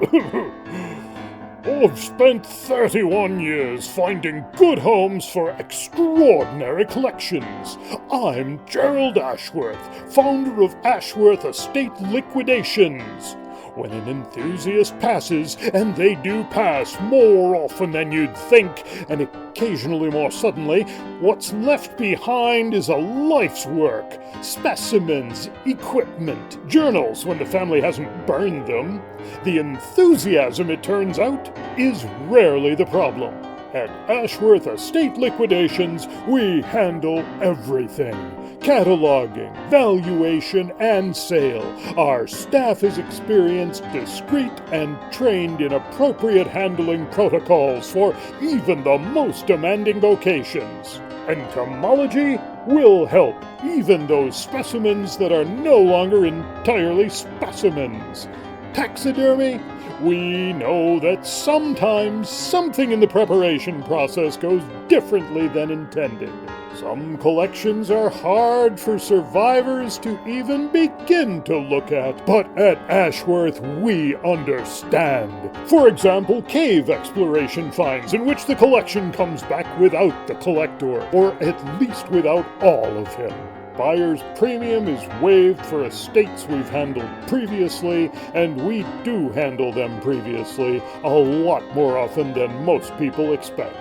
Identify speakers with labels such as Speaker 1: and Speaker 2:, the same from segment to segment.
Speaker 1: I've spent 31 years finding good homes for extraordinary collections. I'm Gerald Ashworth, founder of Ashworth Estate Liquidations. When an enthusiast passes, and they do pass more often than you'd think, and occasionally more suddenly, what's left behind is a life's work. Specimens, equipment, journals when the family hasn't burned them. The enthusiasm, it turns out, is rarely the problem. At Ashworth Estate Liquidations, we handle everything. Cataloging, valuation, and sale. Our staff is experienced, discreet, and trained in appropriate handling protocols for even the most demanding vocations. Entomology will help even those specimens that are no longer entirely specimens. Taxidermy? We know that sometimes something in the preparation process goes differently than intended. Some collections are hard for survivors to even begin to look at, but at Ashworth we understand. For example, cave exploration finds in which the collection comes back without the collector, or at least without all of him. Buyer's premium is waived for estates we've handled previously, and we do handle them previously a lot more often than most people expect.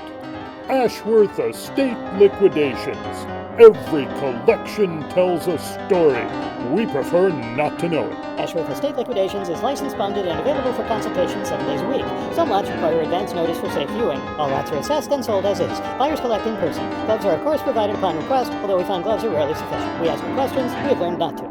Speaker 1: Ashworth Estate Liquidations. Every collection tells a story. We prefer not to know it.
Speaker 2: Ashworth Estate Liquidations is licensed, bonded, and available for consultation 7 days a week. Some lots require advance notice for safe viewing. All lots are assessed and sold as is. Buyers collect in person. Gloves are of course provided upon request, although we find gloves are rarely sufficient. We ask no questions. We have learned not to.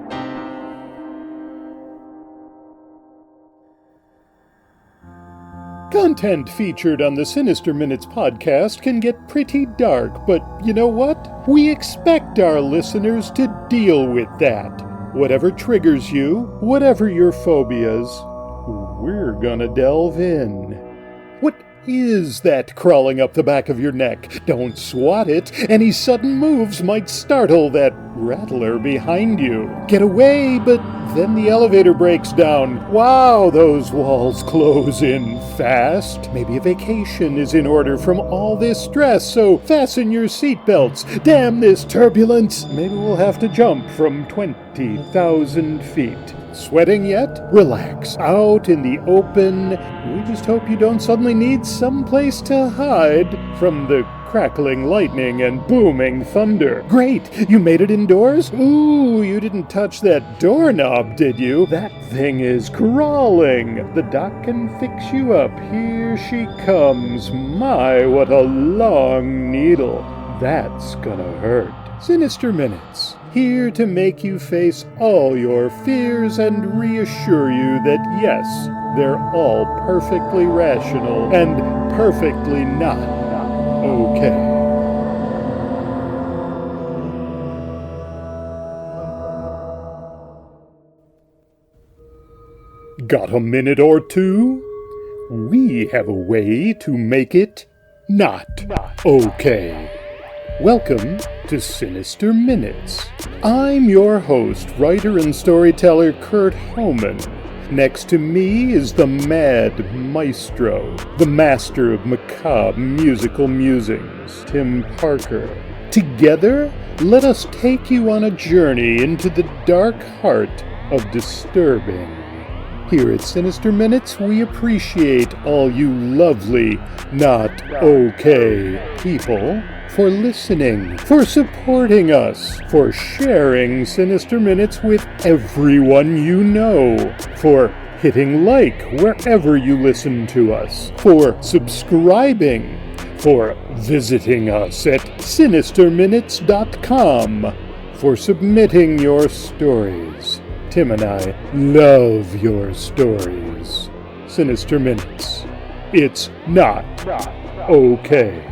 Speaker 1: Content featured on the Sinister Minutes podcast can get pretty dark, but you know what? We expect our listeners to deal with that. Whatever triggers you, whatever your phobias, we're gonna delve in. What is that crawling up the back of your neck? Don't swat it. Any sudden moves might startle that rattler behind you. Get away, but then the elevator breaks down. Wow, those walls close in fast. Maybe a vacation is in order from all this stress, so fasten your seatbelts. Damn this turbulence. Maybe we'll have to jump from 20,000 feet. Sweating yet? Relax. Out in the open. We just hope you don't suddenly need someplace to hide from the crackling lightning and booming thunder. Great! You made it indoors? Ooh, you didn't touch that doorknob, did you? That thing is crawling. The doc can fix you up. Here she comes. My, what a long needle. That's gonna hurt. Sinister Minutes. Here to make you face all your fears and reassure you that yes, they're all perfectly rational and perfectly not okay. Got a minute or two? We have a way to make it not okay. Welcome to Sinister Minutes. I'm your host, writer and storyteller Kurt Homan. Next to me is the mad maestro, the master of macabre musical musings, Tim Parker. Together, let us take you on a journey into the dark heart of disturbing. Here at Sinister Minutes, we appreciate all you lovely, not okay people for listening, for supporting us, for sharing Sinister Minutes with everyone you know, for hitting like wherever you listen to us, for subscribing, for visiting us at sinisterminutes.com, for submitting your stories. Tim and I love your stories. Sinister Minutes. It's not okay.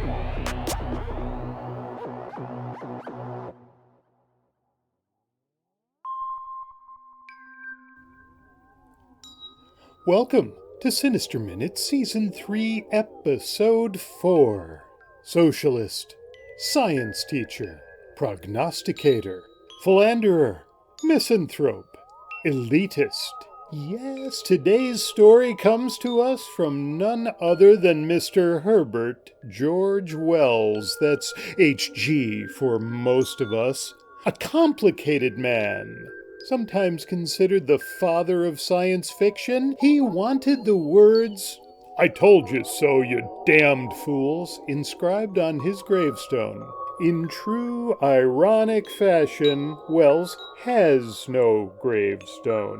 Speaker 1: Welcome to Sinister Minutes Season 3, Episode 4. Socialist, science teacher, prognosticator, philanderer, misanthrope, elitist, Yes, today's story comes to us from none other than Mr. Herbert George Wells. That's HG for most of us. A complicated man, sometimes considered the father of science fiction. He wanted the words, "I told you so, you damned fools," inscribed on his gravestone. In true ironic fashion, Wells has no gravestone.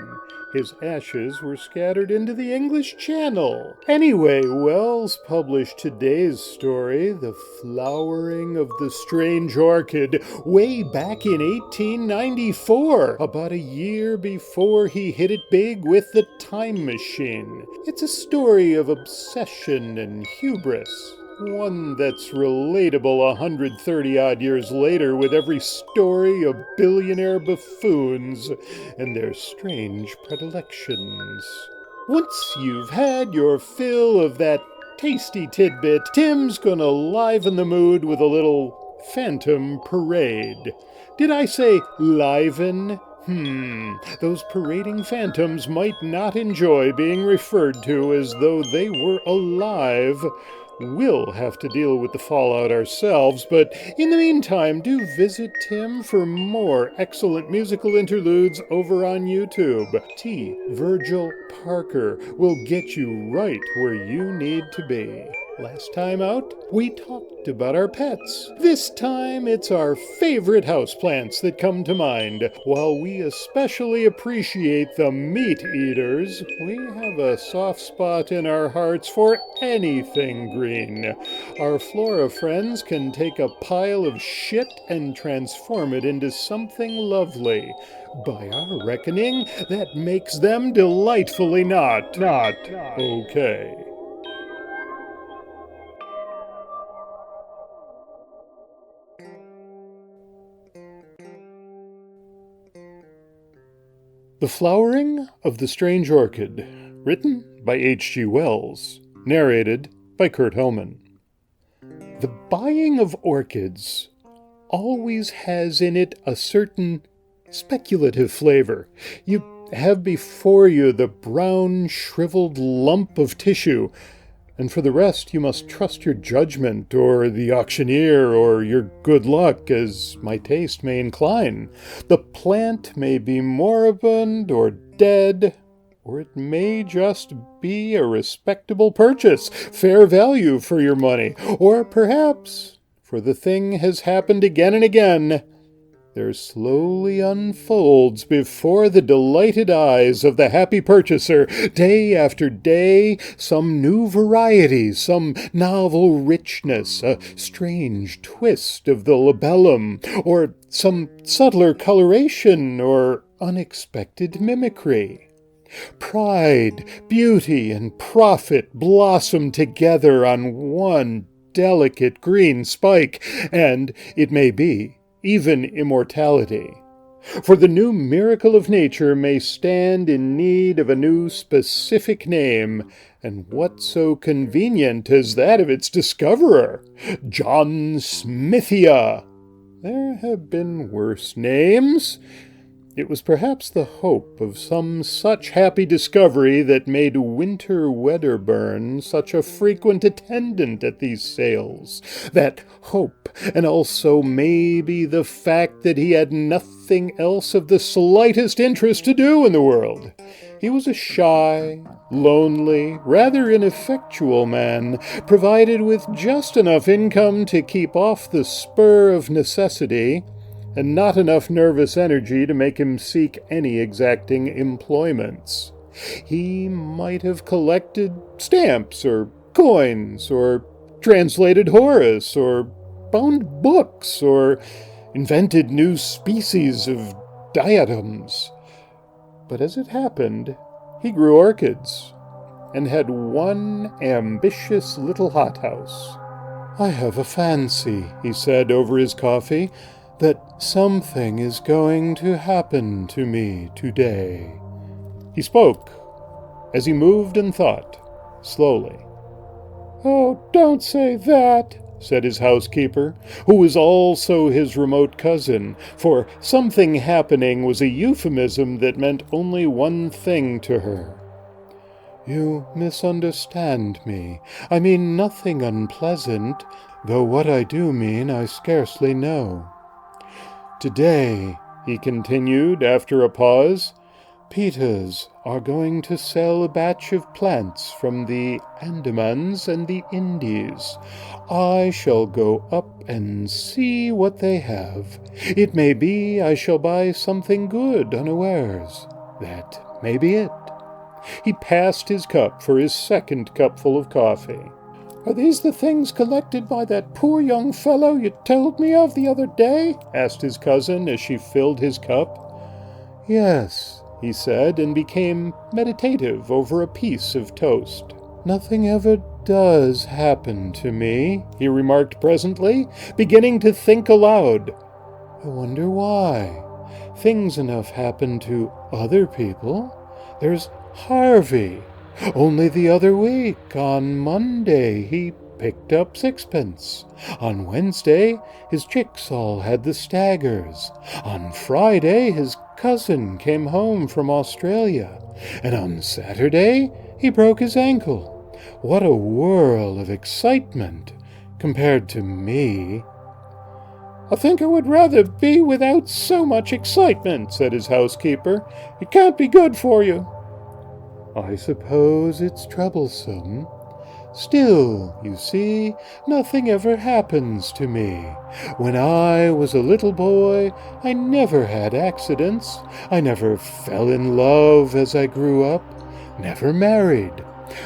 Speaker 1: His ashes were scattered into the English Channel. Anyway, Wells published today's story, The Flowering of the Strange Orchid, way back in 1894, about a year before he hit it big with The Time Machine. It's a story of obsession and hubris. One that's relatable 130-odd years later with every story of billionaire buffoons and their strange predilections. Once you've had your fill of that tasty tidbit, Tim's gonna liven the mood with a little phantom parade. Did I say liven? Those parading phantoms might not enjoy being referred to as though they were alive. We'll have to deal with the fallout ourselves, but in the meantime, do visit Tim for more excellent musical interludes over on YouTube. T. Virgil Parker will get you right where you need to be. Last time out, we talked about our pets. This time, it's our favorite houseplants that come to mind. While we especially appreciate the meat eaters, we have a soft spot in our hearts for anything green. Our flora friends can take a pile of shit and transform it into something lovely. By our reckoning, that makes them delightfully not okay. The Flowering of the Strange Orchid, written by H.G. Wells, narrated by Kurt Hellman. The buying of orchids always has in it a certain speculative flavor. You have before you the brown, shriveled lump of tissue, and for the rest you must trust your judgment, or the auctioneer, or your good luck, as my taste may incline. The plant may be moribund or dead, or it may just be a respectable purchase, fair value for your money, or perhaps, for the thing has happened again and again, there slowly unfolds before the delighted eyes of the happy purchaser, day after day, some new variety, some novel richness, a strange twist of the labellum, or some subtler coloration, or unexpected mimicry. Pride, beauty, and profit blossom together on one delicate green spike, and, it may be, even immortality. For the new miracle of nature may stand in need of a new specific name, and what so convenient as that of its discoverer, John Smithia? There have been worse names. It was perhaps the hope of some such happy discovery that made Winter Wedderburn such a frequent attendant at these sales. That hope, and also maybe the fact that he had nothing else of the slightest interest to do in the world. He was a shy, lonely, rather ineffectual man, provided with just enough income to keep off the spur of necessity, and not enough nervous energy to make him seek any exacting employments. He might have collected stamps or coins, or translated Horace, or bound books, or invented new species of diatoms. But as it happened, he grew orchids, and had one ambitious little hothouse. "I have a fancy," he said over his coffee, "that something is going to happen to me today." He spoke as he moved and thought, slowly. "Oh, don't say that," said his housekeeper, who was also his remote cousin, for something happening was a euphemism that meant only one thing to her. You misunderstand me. I mean nothing unpleasant, though what I do mean I scarcely know. Today, he continued after a pause, Peters are going to sell a batch of plants from the Andamans and the Indies. I shall go up and see what they have. It may be I shall buy something good unawares. That may be it. He passed his cup for his second cupful of coffee. Are these the things collected by that poor young fellow you told me of the other day? Asked his cousin as she filled his cup. Yes, he said, and became meditative over a piece of toast. Nothing ever does happen to me, he remarked presently, beginning to think aloud. I wonder why. Things enough happen to other people. There's Harvey. Only the other week, on Monday, he picked up sixpence. On Wednesday, his chicks all had the staggers. On Friday, his cousin came home from Australia. And on Saturday, he broke his ankle. What a whirl of excitement compared to me. I think I would rather be without so much excitement, said his housekeeper. It can't be good for you. I suppose it's troublesome. Still, you see, nothing ever happens to me. When I was a little boy, I never had accidents. I never fell in love as I grew up, never married.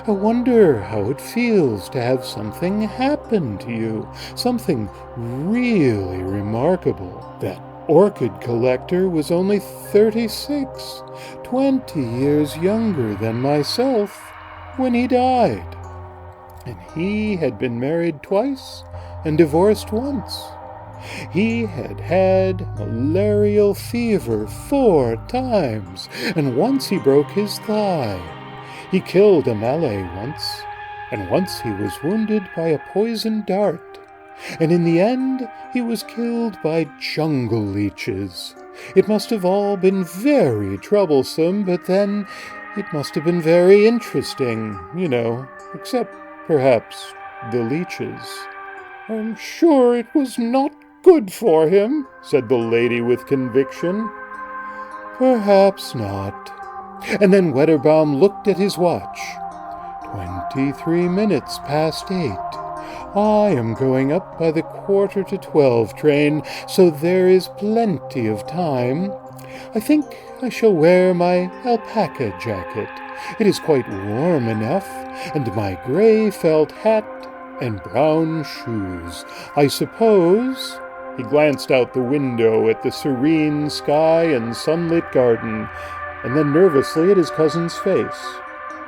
Speaker 1: I wonder how it feels to have something happen to you, something really remarkable. That orchid collector was only 36, 20 years younger than myself when he died. And he had been married twice and divorced once. He had had malarial fever 4 times, and once he broke his thigh. He killed a Malay once, and once he was wounded by a poisoned dart. And in the end, he was killed by jungle leeches. It must have all been very troublesome, but then it must have been very interesting, except perhaps the leeches. I'm sure it was not good for him, said the lady with conviction. Perhaps not. And then Wedderbaum looked at his watch. 23 minutes past 8. I am going up by the 11:45 train, so there is plenty of time. I think I shall wear my alpaca jacket. It is quite warm enough, and my gray felt hat and brown shoes. I suppose... He glanced out the window at the serene sky and sunlit garden, and then nervously at his cousin's face.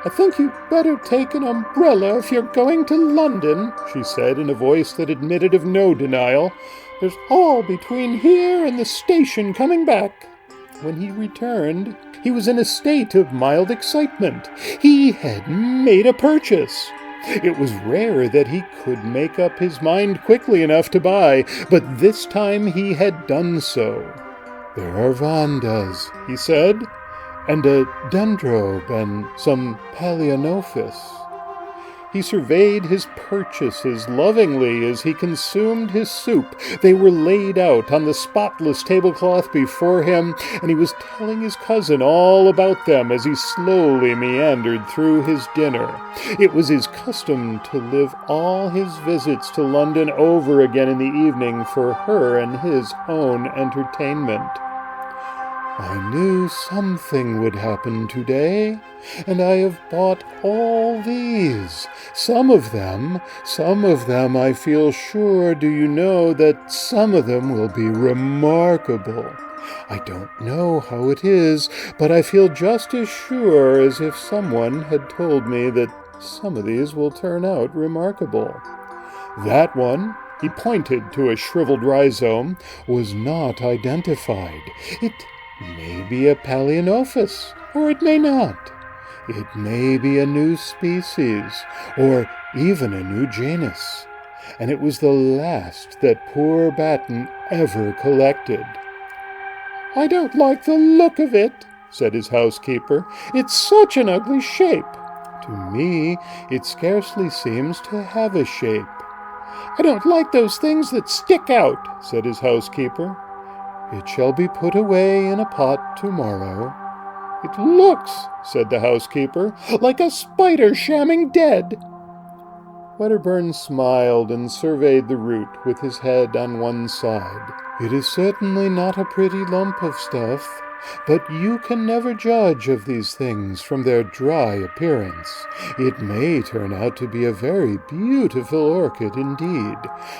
Speaker 1: I think you'd better take an umbrella if you're going to London, she said in a voice that admitted of no denial. There's all between here and the station coming back. When he returned, he was in a state of mild excitement. He had made a purchase. It was rare that he could make up his mind quickly enough to buy, but this time he had done so. There are vandas, he said, and a dendrobe and some palaeonophis. He surveyed his purchases lovingly as he consumed his soup. They were laid out on the spotless tablecloth before him, and he was telling his cousin all about them as he slowly meandered through his dinner. It was his custom to live all his visits to London over again in the evening for her and his own entertainment. I knew something would happen today, and I have bought all these. Some of them, I feel sure, do you know that some of them will be remarkable. I don't know how it is, but I feel just as sure as if someone had told me that some of these will turn out remarkable. That one, he pointed to a shriveled rhizome, was not identified. It may be a palaeonophis, or it may not. It may be a new species, or even a new genus. and it was the last that poor Batten ever collected. "I don't like the look of it," said his housekeeper. "It's such an ugly shape." "To me, it scarcely seems to have a shape." "I don't like those things that stick out," said his housekeeper. "It shall be put away in a pot tomorrow." "It looks," said the housekeeper, "like a spider shamming dead." Wedderburn smiled and surveyed the root with his head on one side. "It is certainly not a pretty lump of stuff, but you can never judge of these things from their dry appearance. It may turn out to be a very beautiful orchid indeed.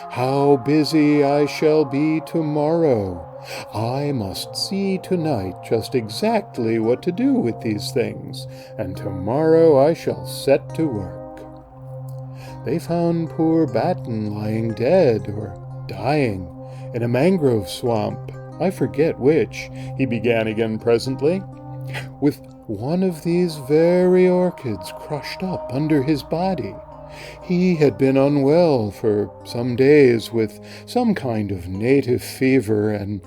Speaker 1: How busy I shall be tomorrow! I must see tonight just exactly what to do with these things, and tomorrow I shall set to work." They found poor Batten lying dead or dying in a mangrove swamp. "I forget which," he began again presently, "with one of these very orchids crushed up under his body. He had been unwell for some days with some kind of native fever, and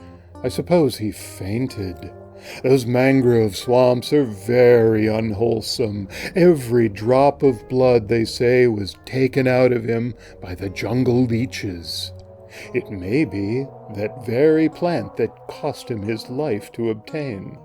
Speaker 1: I suppose he fainted. Those mangrove swamps are very unwholesome. Every drop of blood, they say, was taken out of him by the jungle leeches. It may be that very plant that cost him his life to obtain.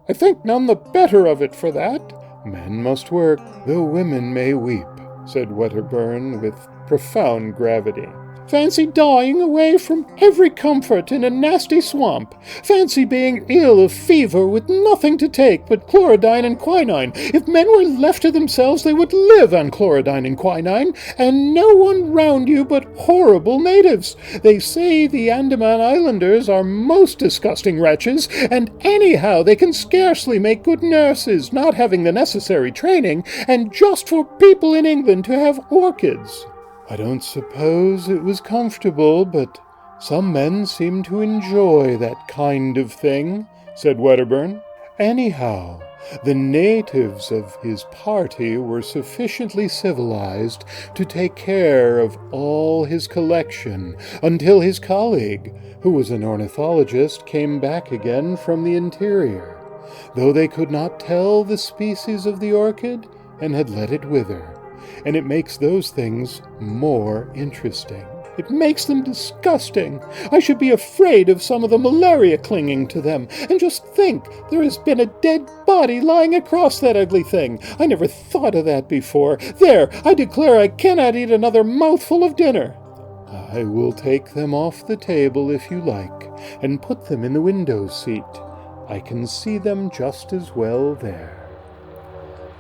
Speaker 1: I think none the better of it for that." "Men must work, though women may weep," said Wedderburn with profound gravity. "Fancy dying away from every comfort in a nasty swamp. Fancy being ill of fever with nothing to take but chlorodyne and quinine. If men were left to themselves, they would live on chlorodyne and quinine, and no one round you but horrible natives. They say the Andaman Islanders are most disgusting wretches, and anyhow they can scarcely make good nurses, not having the necessary training, and just for people in England to have orchids." "I don't suppose it was comfortable, but some men seem to enjoy that kind of thing," said Wedderburn. "Anyhow, the natives of his party were sufficiently civilized to take care of all his collection until his colleague, who was an ornithologist, came back again from the interior, though they could not tell the species of the orchid and had let it wither. And it makes those things more interesting." "It makes them disgusting. I should be afraid of some of the malaria clinging to them. And just think, there has been a dead body lying across that ugly thing. I never thought of that before. There, I declare I cannot eat another mouthful of dinner." "I will take them off the table if you like, and put them in the window seat. I can see them just as well there."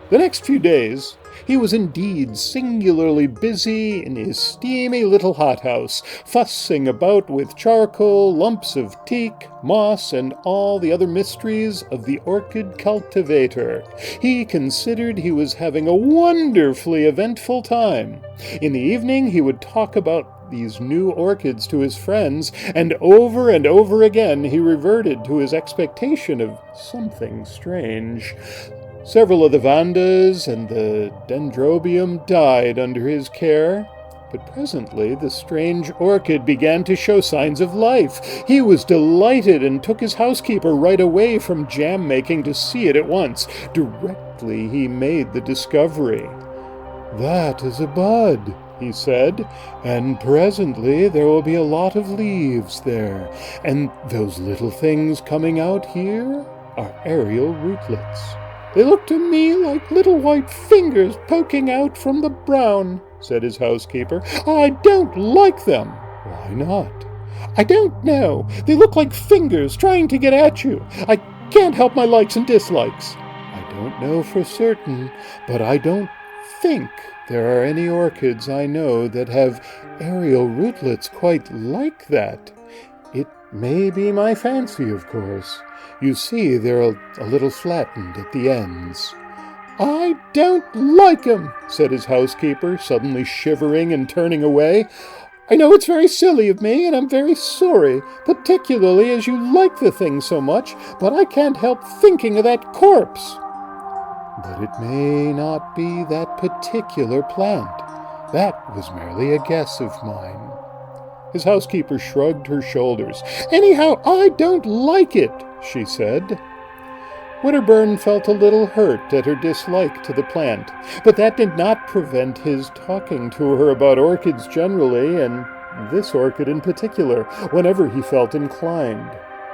Speaker 1: The next few days he was indeed singularly busy in his steamy little hothouse, fussing about with charcoal, lumps of teak, moss, and all the other mysteries of the orchid cultivator. He considered he was having a wonderfully eventful time. In the evening he would talk about these new orchids to his friends, and over again he reverted to his expectation of something strange. Several of the vandas and the dendrobium died under his care, but presently the strange orchid began to show signs of life. He was delighted and took his housekeeper right away from jam-making to see it at once. Directly he made the discovery. "That is a bud," he said, "and presently there will be a lot of leaves there, and those little things coming out here are aerial rootlets." "They look to me like little white fingers poking out from the brown," said his housekeeper. "I don't like them." "Why not?" "I don't know. They look like fingers trying to get at you. I can't help my likes and dislikes." "I don't know for certain, but I don't think there are any orchids I know that have aerial rootlets quite like that. It may be my fancy, of course. You see, they're a little flattened at the ends." "I don't like 'em," said his housekeeper, suddenly shivering and turning away. "I know it's very silly of me, and I'm very sorry, particularly as you like the thing so much, but I can't help thinking of that corpse." "But it may not be that particular plant. That was merely a guess of mine." His housekeeper shrugged her shoulders. "Anyhow, I don't like it," she said. Winterburn felt a little hurt at her dislike to the plant, but that did not prevent his talking to her about orchids generally, and this orchid in particular, whenever he felt inclined.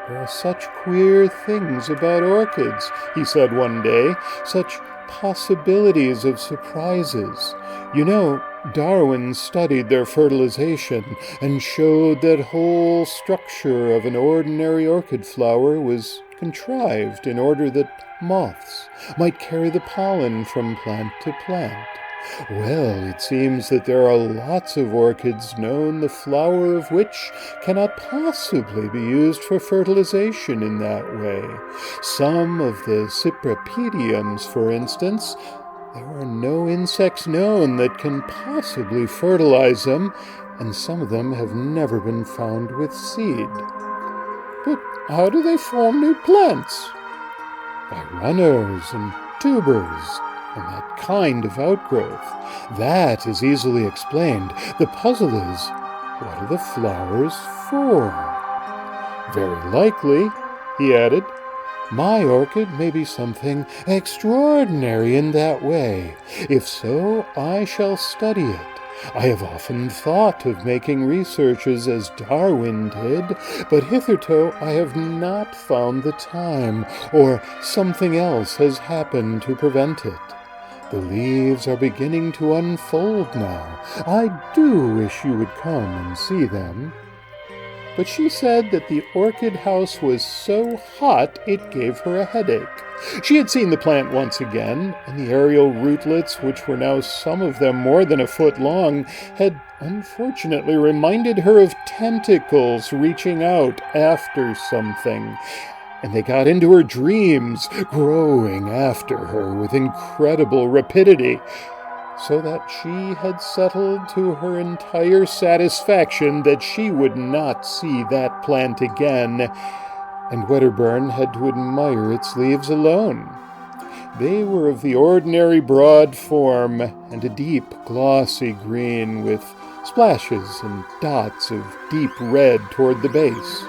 Speaker 1: "There are such queer things about orchids," he said one day, "such possibilities of surprises. You know, Darwin studied their fertilization and showed that whole structure of an ordinary orchid flower was contrived in order that moths might carry the pollen from plant to plant. Well, it seems that there are lots of orchids known the flower of which cannot possibly be used for fertilization in that way. Some of the cypripediums, for instance, there are no insects known that can possibly fertilize them, and some of them have never been found with seed." "But how do they form new plants?" "By runners and tubers, and that kind of outgrowth. That is easily explained. The puzzle is, what are the flowers for?" "Very likely," he added, "my orchid may be something extraordinary in that way. If so, I shall study it. I have often thought of making researches as Darwin did, but hitherto I have not found the time, or something else has happened to prevent it. The leaves are beginning to unfold now. I do wish you would come and see them." But she said that the orchid house was so hot it gave her a headache. She had seen the plant once again, and the aerial rootlets, which were now some of them more than a foot long, had unfortunately reminded her of tentacles reaching out after something, and they got into her dreams, growing after her with incredible rapidity, so that she had settled to her entire satisfaction that she would not see that plant again, and Wedderburn had to admire its leaves alone. They were of the ordinary broad form, and a deep glossy green with splashes and dots of deep red toward the base.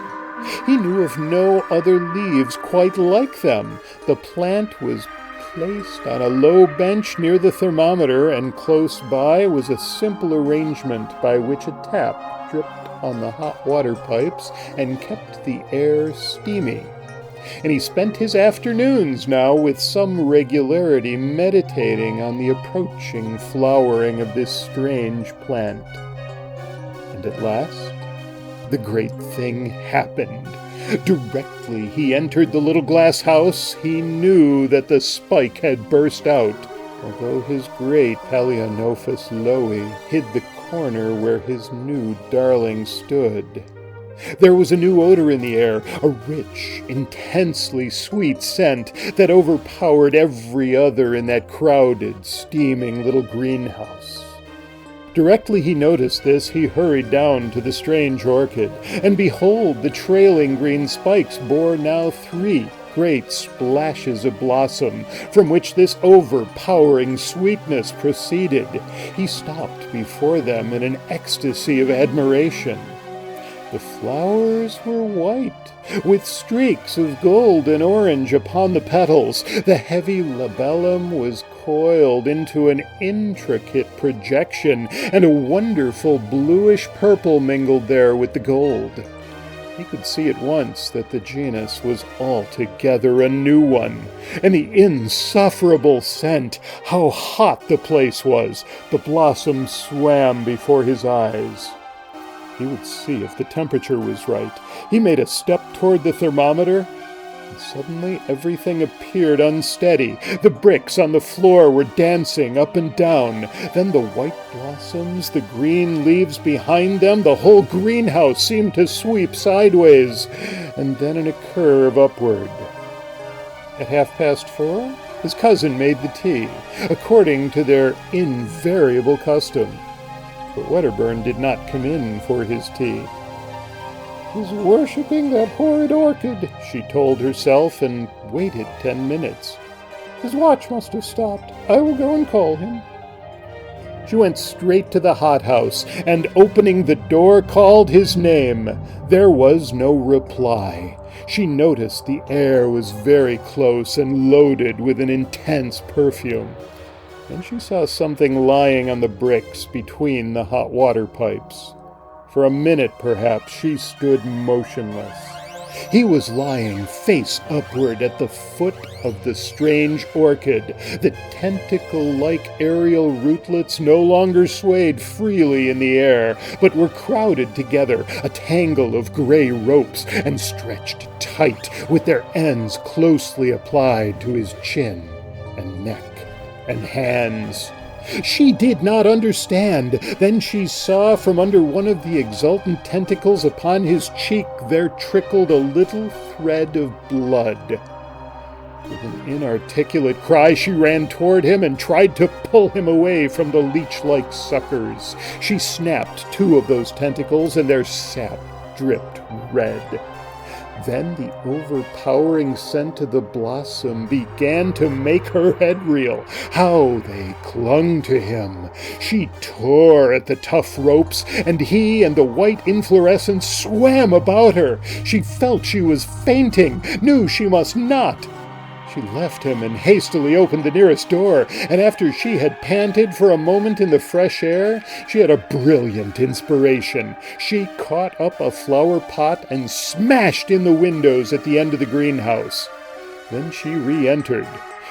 Speaker 1: He knew of no other leaves quite like them. The plant was placed on a low bench near the thermometer, and close by was a simple arrangement by which a tap dripped on the hot water pipes and kept the air steamy. And he spent his afternoons now with some regularity meditating on the approaching flowering of this strange plant. And at last, the great thing happened. Directly he entered the little glass house, he knew that the spike had burst out, although his great Palaeonophis loei hid the corner where his new darling stood. There was a new odor in the air, a rich, intensely sweet scent that overpowered every other in that crowded, steaming little greenhouse. Directly he noticed this, he hurried down to the strange orchid, and behold, the trailing green spikes bore now 3 great splashes of blossom, from which this overpowering sweetness proceeded. He stopped before them in an ecstasy of admiration. The flowers were white, with streaks of gold and orange upon the petals. The heavy labellum was coiled into an intricate projection, and a wonderful bluish purple mingled there with the gold. He could see at once that the genus was altogether a new one, and the insufferable scent, how hot the place was! The blossoms swam before his eyes. He would see if the temperature was right. He made a step toward the thermometer, and suddenly everything appeared unsteady. The bricks on the floor were dancing up and down. Then the white blossoms, the green leaves behind them, the whole greenhouse seemed to sweep sideways, and then in a curve upward. At 4:30, his cousin made the tea, according to their invariable custom. But Wedderburn did not come in for his tea. "He's worshipping that horrid orchid," she told herself, and waited 10 minutes. "His watch must have stopped. I will go and call him." She went straight to the hothouse, and opening the door, called his name. There was no reply. She noticed the air was very close and loaded with an intense perfume. Then she saw something lying on the bricks between the hot water pipes. For a minute, perhaps, she stood motionless. He was lying face upward at the foot of the strange orchid. The tentacle-like aerial rootlets no longer swayed freely in the air, but were crowded together, a tangle of gray ropes, and stretched tight, with their ends closely applied to his chin and neck and hands. She did not understand. Then she saw from under one of the exultant tentacles upon his cheek there trickled a little thread of blood. With an inarticulate cry, she ran toward him and tried to pull him away from the leech-like suckers. She snapped two of those tentacles, and their sap dripped red. Then the overpowering scent of the blossom began to make her head reel. How they clung to him! She tore at the tough ropes, and he and the white inflorescence swam about her. She felt she was fainting, knew she must not. She left him and hastily opened the nearest door, and after she had panted for a moment in the fresh air, she had a brilliant inspiration. She caught up a flower pot and smashed in the windows at the end of the greenhouse. Then she re-entered.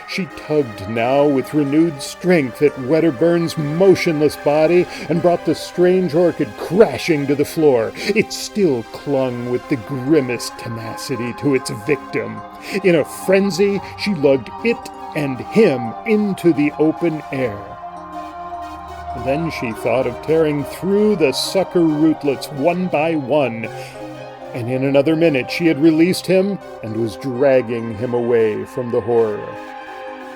Speaker 1: She tugged now with renewed strength at Wedderburn's motionless body and brought the strange orchid crashing to the floor. It still clung with the grimmest tenacity to its victim. In a frenzy, she lugged it and him into the open air. Then she thought of tearing through the sucker rootlets one by one, and in another minute she had released him and was dragging him away from the horror.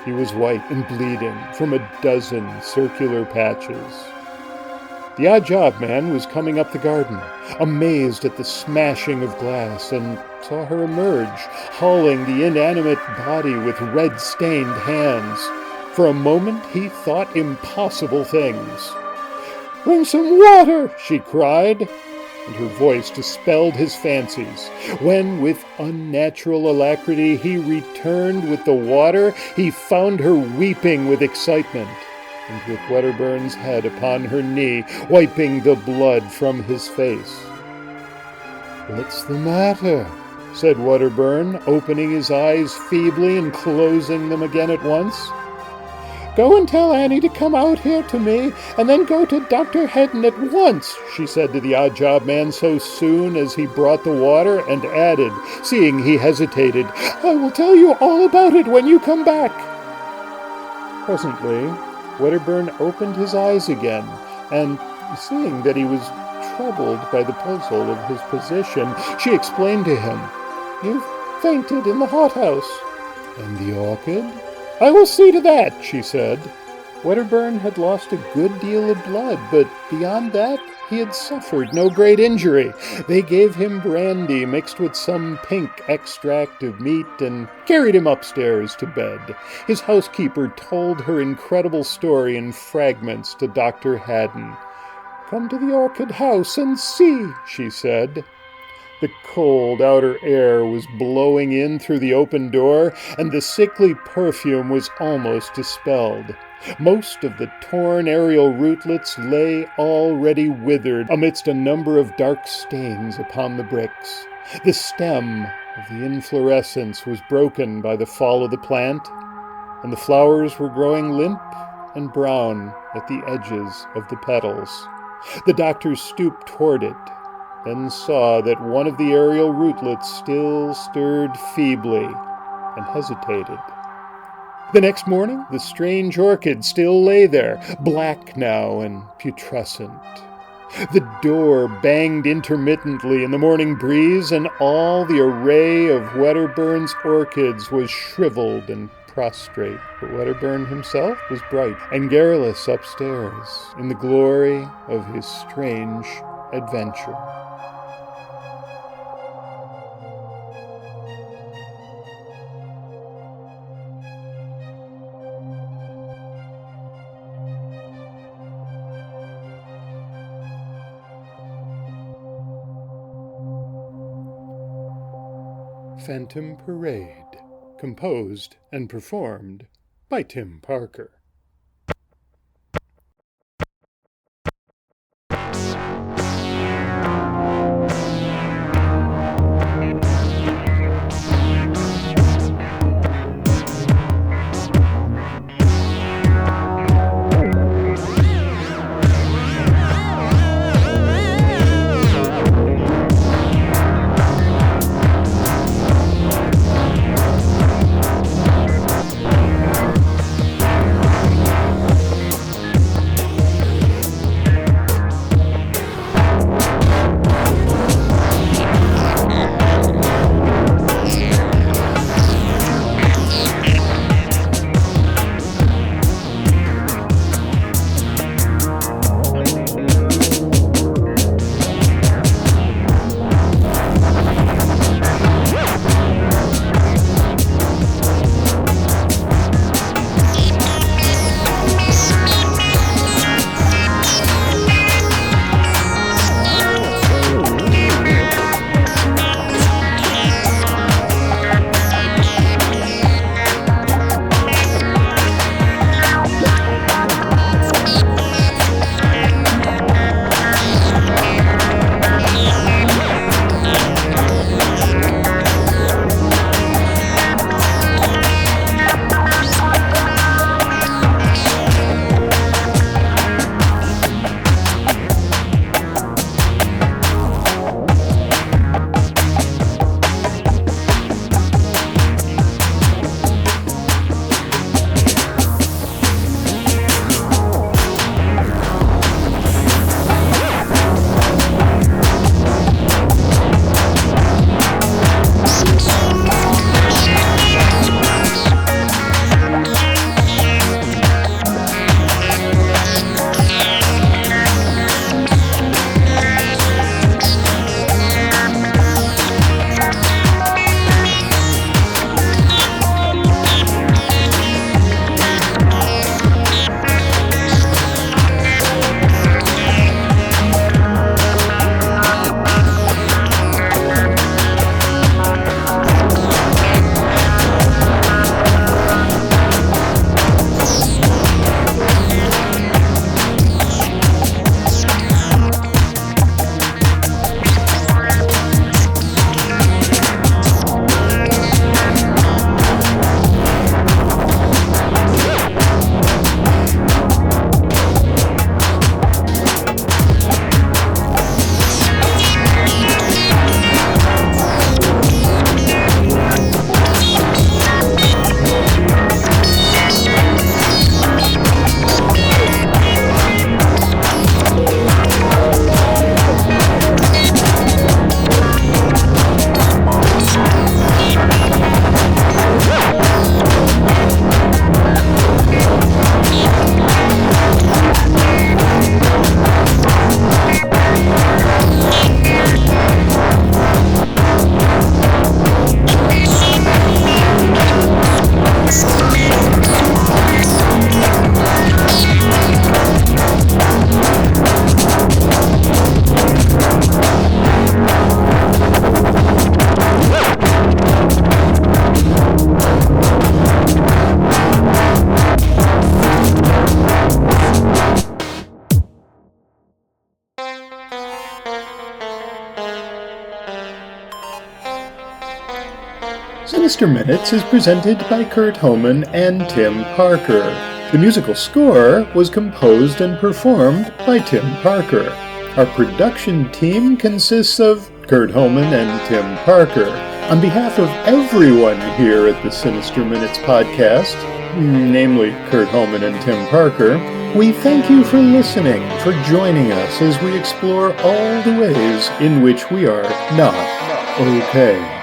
Speaker 1: He was white and bleeding from a dozen circular patches. The odd job man was coming up the garden, amazed at the smashing of glass, and saw her emerge, hauling the inanimate body with red-stained hands. For a moment he thought impossible things. "Bring some water!" she cried, and her voice dispelled his fancies. When, with unnatural alacrity, he returned with the water, he found her weeping with excitement, and with Wedderburn's head upon her knee, wiping the blood from his face. "What's the matter?" said Wedderburn, opening his eyes feebly and closing them again at once. "Go and tell Annie to come out here to me, and then go to Dr. Hedden at once," she said to the odd job man so soon as he brought the water, and added, seeing he hesitated, "I will tell you all about it when you come back." Presently, Wedderburn opened his eyes again, and seeing that he was troubled by the puzzle of his position, she explained to him, "You've fainted in the hothouse." "And the orchid?" "I will see to that," she said. Wedderburn had lost a good deal of blood, but beyond that he had suffered no great injury. They gave him brandy mixed with some pink extract of meat and carried him upstairs to bed. His housekeeper told her incredible story in fragments to Dr. Hadden. "Come to the orchid house and see," she said. The cold outer air was blowing in through the open door, and the sickly perfume was almost dispelled. Most of the torn aerial rootlets lay already withered amidst a number of dark stains upon the bricks. The stem of the inflorescence was broken by the fall of the plant, and the flowers were growing limp and brown at the edges of the petals. The doctor stooped toward it, then saw that one of the aerial rootlets still stirred feebly and hesitated. The next morning, the strange orchid still lay there, black now and putrescent. The door banged intermittently in the morning breeze, and all the array of Wedderburn's orchids was shriveled and prostrate. But Wedderburn himself was bright and garrulous upstairs in the glory of his strange adventure. Phantom Parade, composed and performed by Tim Parker. Sinister Minutes is presented by Kurt Homan and Tim Parker. The musical score was composed and performed by Tim Parker. Our production team consists of Kurt Homan and Tim Parker. On behalf of everyone here at the Sinister Minutes podcast, namely Kurt Homan and Tim Parker, we thank you for listening, for joining us as we explore all the ways in which we are not okay.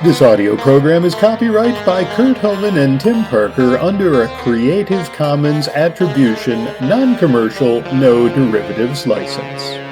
Speaker 1: This audio program is copyright by Kurt Homan and Tim Parker under a Creative Commons Attribution, Non-Commercial, No Derivatives license.